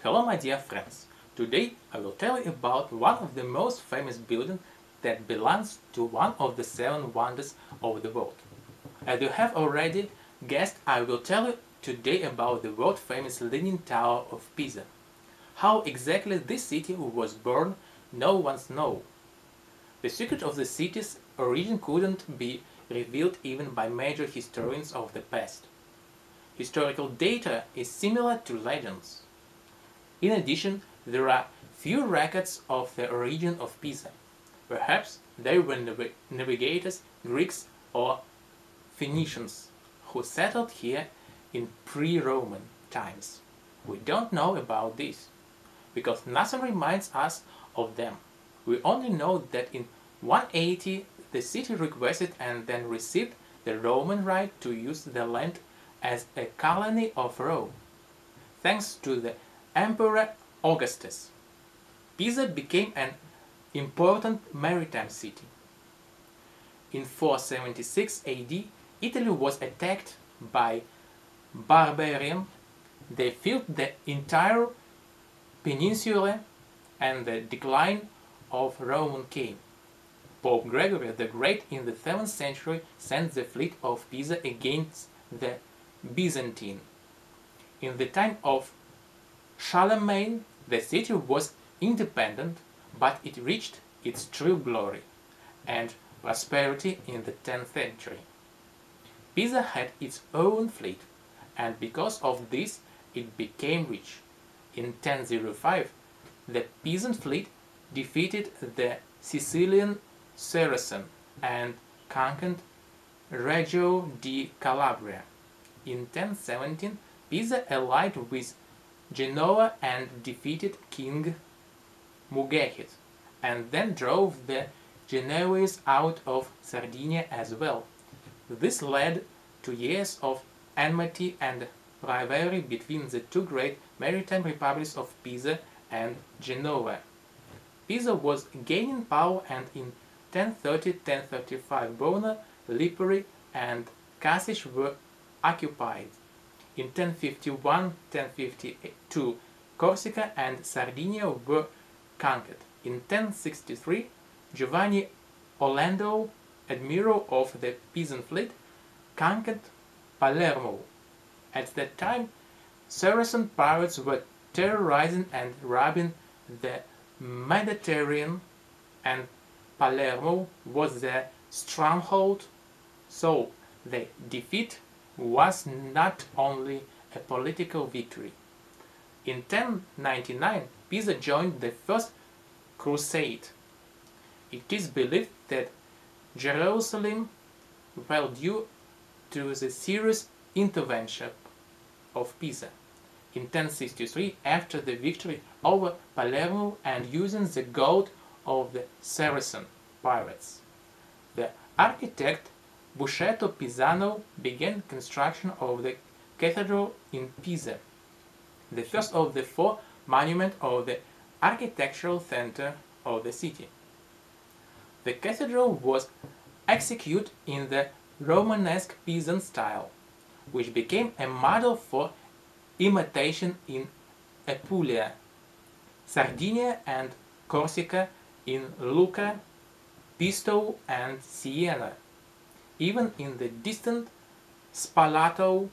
Hello my dear friends, today I will tell you about one of the most famous buildings that belongs to one of the seven wonders of the world. As you have already guessed, I will tell you today about the world famous Leaning Tower of Pisa. How exactly this city was born, no one knows. The secret of the city's origin couldn't be revealed even by major historians of the past. Historical data is similar to legends. In addition, there are few records of the origin of Pisa. Perhaps they were navigators, Greeks or Phoenicians who settled here in pre-Roman times. We don't know about this, because nothing reminds us of them. We only know that in 180 the city requested and then received the Roman right to use the land as a colony of Rome. Thanks to the Emperor Augustus, Pisa became an important maritime city. In 476 AD, Italy was attacked by barbarians. They filled the entire peninsula and the decline of Rome came. Pope Gregory the Great in the 7th century sent the fleet of Pisa against the Byzantine. In the time of Charlemagne, the city was independent, but it reached its true glory and prosperity in the 10th century. Pisa had its own fleet, and because of this it became rich. In 1005, the Pisan fleet defeated the Sicilian Saracen and conquered Reggio di Calabria. In 1017, Pisa allied with Genoa and defeated King Mugehet, and then drove the Genoese out of Sardinia as well. This led to years of enmity and rivalry between the two great maritime republics of Pisa and Genoa. Pisa was gaining power, and in 1030-1035 Bona, Lipari and Carthage were occupied. In 1051-1052 Corsica and Sardinia were conquered. In 1063 Giovanni Orlando, admiral of the Pisan fleet, conquered Palermo. At that time, Saracen pirates were terrorizing and robbing the Mediterranean, and Palermo was their stronghold, so the defeat was not only a political victory. In 1099, Pisa joined the First Crusade. It is believed that Jerusalem fell due to the serious intervention of Pisa. In 1063, after the victory over Palermo and using the gold of the Saracen pirates, the architect Buscetto Pisano began construction of the cathedral in Pisa, the first of the four monuments of the architectural center of the city. The cathedral was executed in the Romanesque Pisan style, which became a model for imitation in Apulia, Sardinia and Corsica, in Lucca, Pisto and Siena. Even in the distant Spalato,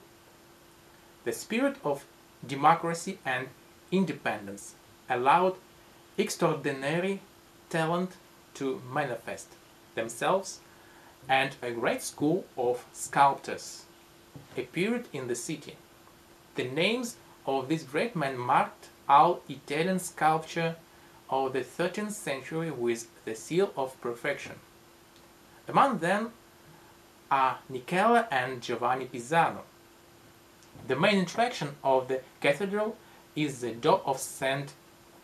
the spirit of democracy and independence allowed extraordinary talent to manifest themselves, and a great school of sculptors appeared in the city. The names of these great men marked all Italian sculpture of the 13th century with the seal of perfection. Among them are Niccola and Giovanni Pisano. The main attraction of the cathedral is the door of St.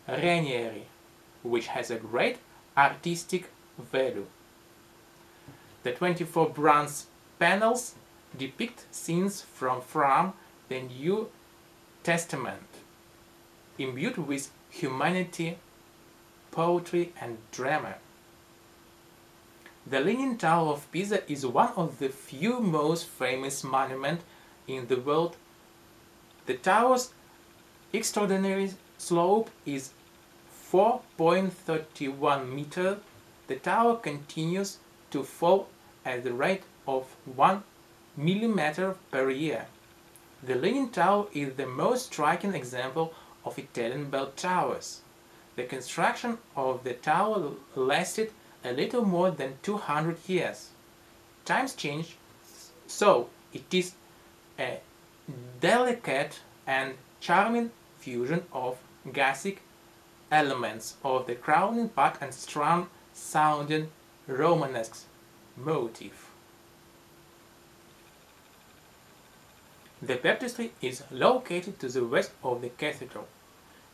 Ranieri, which has a great artistic value. The 24 bronze panels depict scenes from the New Testament, imbued with humanity, poetry and drama. The Leaning Tower of Pisa is one of the few most famous monuments in the world. The tower's extraordinary slope is 4.31 meters, the tower continues to fall at the rate of 1 millimeter per year. The Leaning Tower is the most striking example of Italian bell towers. The construction of the tower lasted a little more than 200 years. Times change, so it is a delicate and charming fusion of Gothic elements of the crowning part and strong sounding Romanesque motif. The baptistry is located to the west of the cathedral.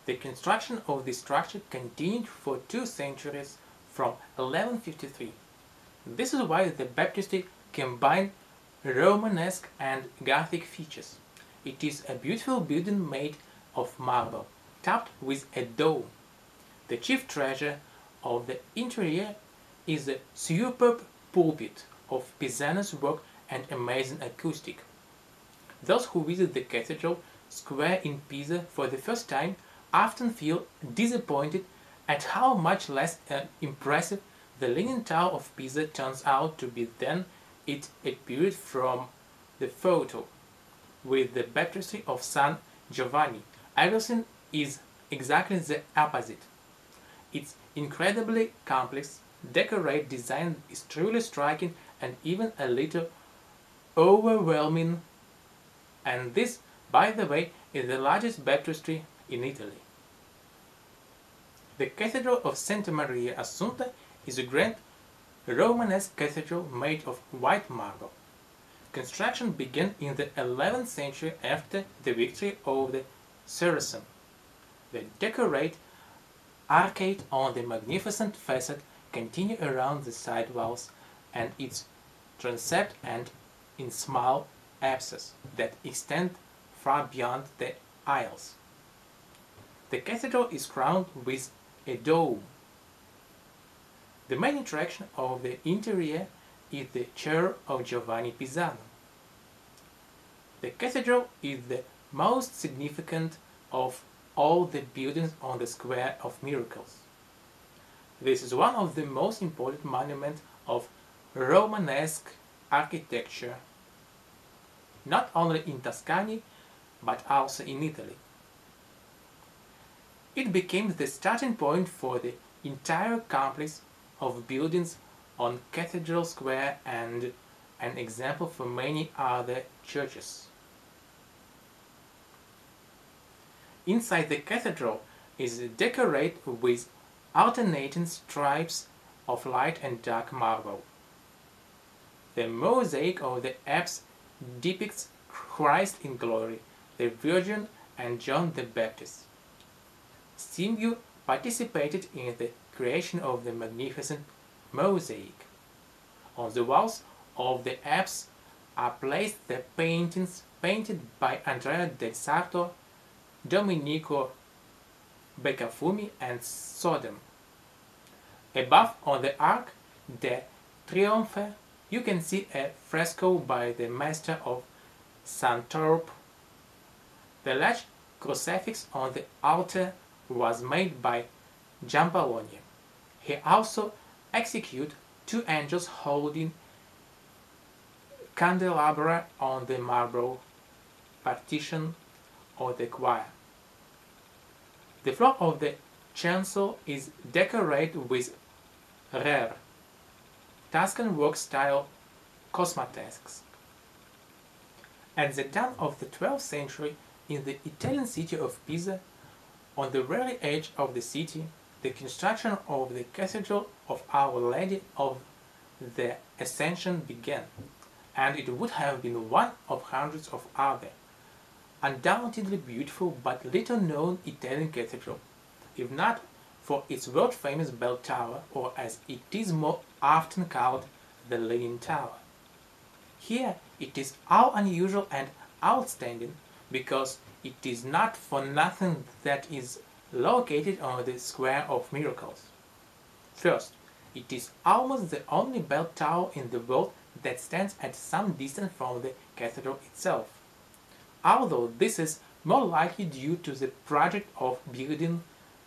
The construction of this structure continued for 2 centuries from 1153. This is why the baptistry combined Romanesque and Gothic features. It is a beautiful building made of marble, topped with a dome. The chief treasure of the interior is the superb pulpit of Pisano's work and amazing acoustic. Those who visit the cathedral square in Pisa for the first time often feel disappointed at how much less impressive the Leaning Tower of Pisa turns out to be than it appeared from the photo. With the baptistry of San Giovanni, everything is exactly the opposite. Its incredibly complex, decorate design is truly striking and even a little overwhelming, and this, by the way, is the largest baptistry in Italy. The Cathedral of Santa Maria Assunta is a grand Romanesque cathedral made of white marble. Construction began in the 11th century after the victory of the Saracens. The decorate arcade on the magnificent facade continues around the side walls and its transept and in small apses that extend far beyond the aisles. The cathedral is crowned with a dome. The main attraction of the interior is the chair of Giovanni Pisano. The cathedral is the most significant of all the buildings on the Square of Miracles. This is one of the most important monuments of Romanesque architecture, not only in Tuscany, but also in Italy. It became the starting point for the entire complex of buildings on Cathedral Square and an example for many other churches. Inside the cathedral is decorated with alternating stripes of light and dark marble. The mosaic of the apse depicts Christ in glory, the Virgin and John the Baptist. Simbu participated in the creation of the magnificent mosaic. On the walls of the apse are placed the paintings painted by Andrea del Sarto, Domenico Beccafumi and Sodom. Above on the Arc de Triomphe you can see a fresco by the master of Santorp. The large crucifix on the altar was made by Giampologna. He also executed 2 angels holding candelabra on the marble partition of the choir. The floor of the chancel is decorated with rare Tuscan work style cosmatics. At the dawn of the 12th century, in the Italian city of Pisa, on the very edge of the city, the construction of the Cathedral of Our Lady of the Ascension began, and it would have been one of hundreds of other, undoubtedly beautiful but little known Italian cathedral, if not for its world-famous bell tower, or as it is more often called, the Leaning Tower. Here it is all unusual and outstanding because it is not for nothing that is located on the Square of Miracles. First, it is almost the only bell tower in the world that stands at some distance from the cathedral itself. Although this is more likely due to the project of building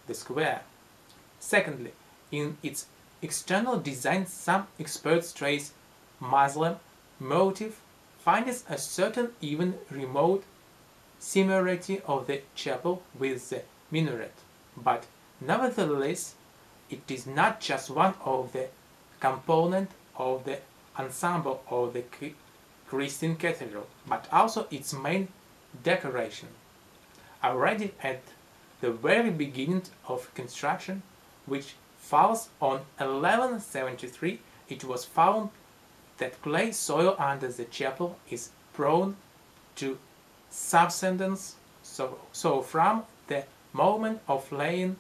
the square. Secondly, in its external design, some experts trace Muslim motive, finding a certain even remote similarity of the chapel with the minaret, but nevertheless it is not just one of the components of the ensemble of the Christian cathedral, but also its main decoration. Already at the very beginning of construction, which falls on 1173, it was found that clay soil under the chapel is prone to subsidence, so from the moment of laying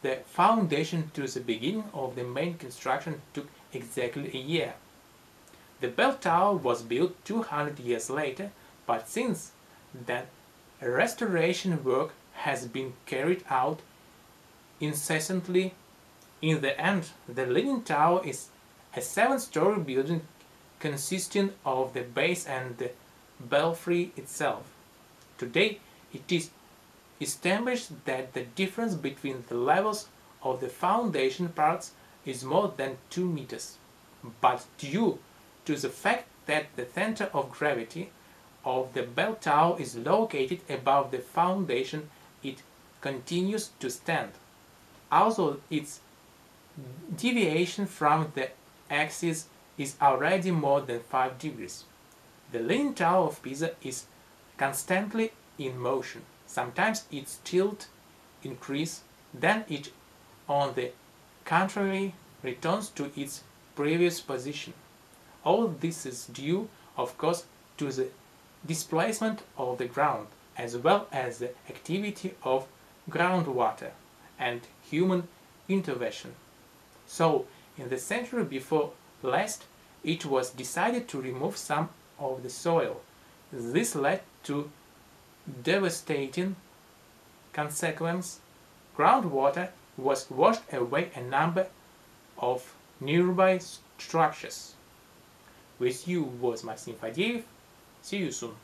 the foundation to the beginning of the main construction took exactly a year. The bell tower was built 200 years later, but since then restoration work has been carried out incessantly. In the end, the Leaning Tower is a 7-story building consisting of the base and the belfry itself. Today, it is established that the difference between the levels of the foundation parts is more than 2 meters. But due to the fact that the center of gravity of the bell tower is located above the foundation, it continues to stand. Although its deviation from the axis is already more than 5 degrees. The Leaning Tower of Pisa is constantly in motion. Sometimes its tilt increases, then it, on the contrary, returns to its previous position. All this is due, of course, to the displacement of the ground, as well as the activity of groundwater and human intervention. So, in the century before last, it was decided to remove some of the soil. This led to devastating consequences. Groundwater was washed away a number of nearby structures. With you was Maxim Fadeev. See you soon.